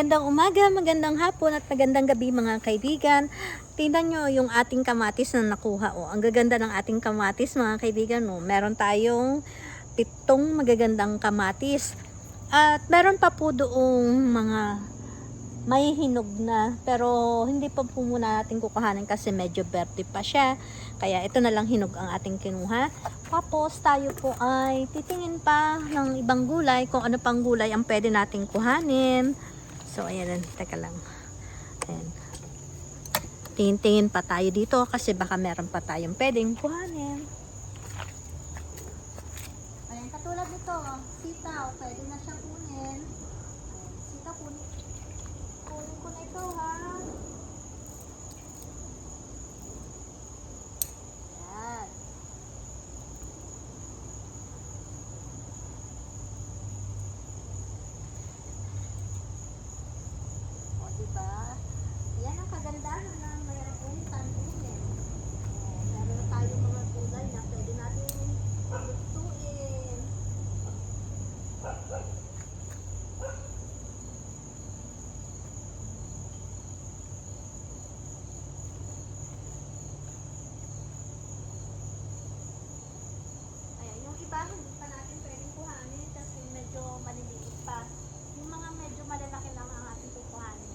Magandang umaga, magandang hapon at magandang gabi mga kaibigan. Tingnan nyo yung ating kamatis na nakuha. Ang gaganda ng ating kamatis mga kaibigan. Meron tayong 7 magagandang kamatis. At meron pa po doong mga may hinog na. Pero hindi pa po muna natin kukuhanin kasi medyo verde pa siya. Kaya ito na lang hinog ang ating kinuha. Tapos tayo po ay titingin pa ng ibang gulay kung ano pang gulay ang pwede nating kuhanin. So, ayan, teka lang. Ayan. Tingin-tingin pa tayo dito kasi baka meron pa tayong pwedeng kuhanin. Ayan, katulad nito, sitaw, pwede na siya kunin. Ayan, sitaw, kunin ko na ito, ha? Ayan. Diba? Yan ang kagandahan na mayroong tandunin. Meron na tayong mga gulay na pwede natin lutuin. Ayan, yung iba hindi pa natin pwedeng kuhanin kasi medyo maliliit pa. Yung mga medyo malalaki lang ang ating kukuhanin.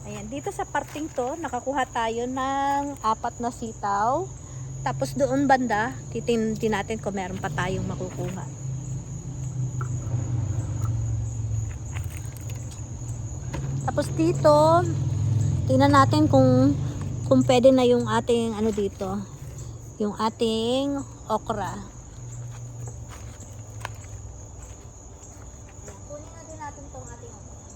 Ayan, dito sa parting to, nakakuha tayo ng 4 na sitaw. Tapos doon banda, titingnan natin kung meron pa tayong makukuha. Tapos dito, tingnan natin kung pwede na yung ating ano dito, yung ating okra. Ayan, kunin na din natin tong ating okra.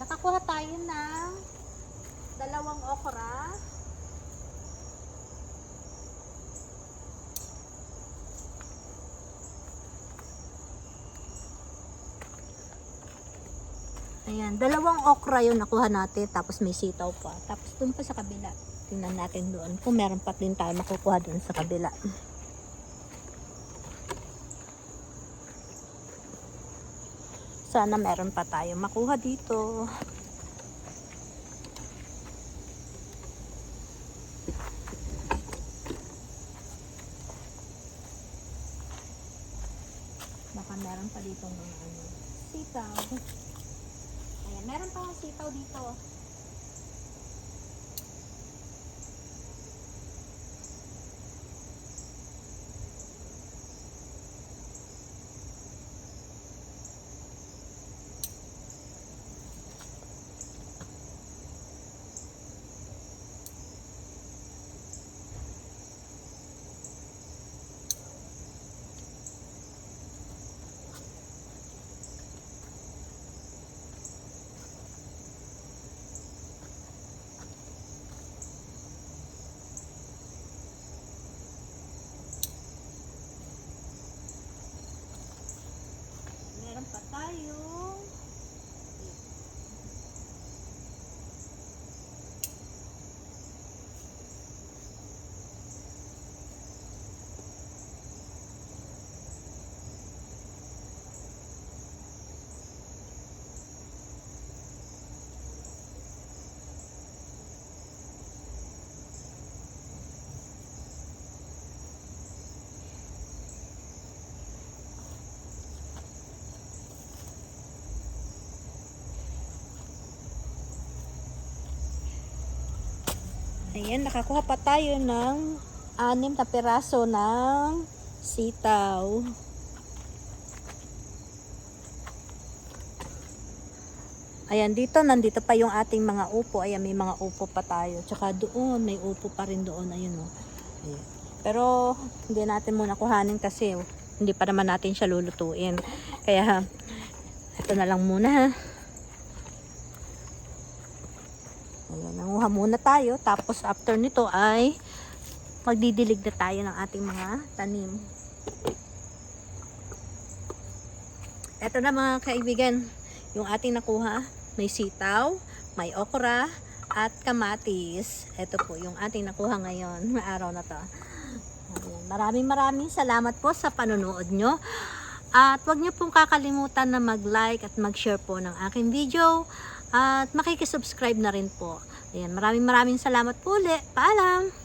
Nakakuha tayo ng 2 okra. Ayan, 2 okra yun nakuha natin. Tapos may sitaw pa. Tapos dun pa sa kabila. Tingnan natin doon kung meron pa din tayo makukuha dun sa kabila. Sana meron pa tayo makuha dito. Baka meron pa dito mga sitaw. Ayan, meron pa ng sitaw dito. Meron pa tayo. Ayan, nakakuha pa tayo ng 6 na piraso ng sitaw. Ayan, nandito pa yung ating mga upo. Ayan, may mga upo pa tayo. Tsaka doon, may upo pa rin doon. Ayun, oh. Ayan. Pero, hindi natin muna kuhanin kasi, hindi pa naman natin siya lulutuin. Kaya, ito na lang muna, ha. Ayan, nanguha muna tayo. Tapos, after nito ay, magdidilig na tayo ng ating mga tanim. Ito na mga kaibigan, yung ating nakuha. May sitaw, may okra, at kamatis. Ito po yung ating nakuha ngayon, araw na to. Ayan, maraming salamat po sa panonood nyo. At huwag nyo pong kakalimutan na mag-like at mag-share po ng aking video. At makikisubscribe na rin po. Ayan, maraming salamat po ulit. Paalam!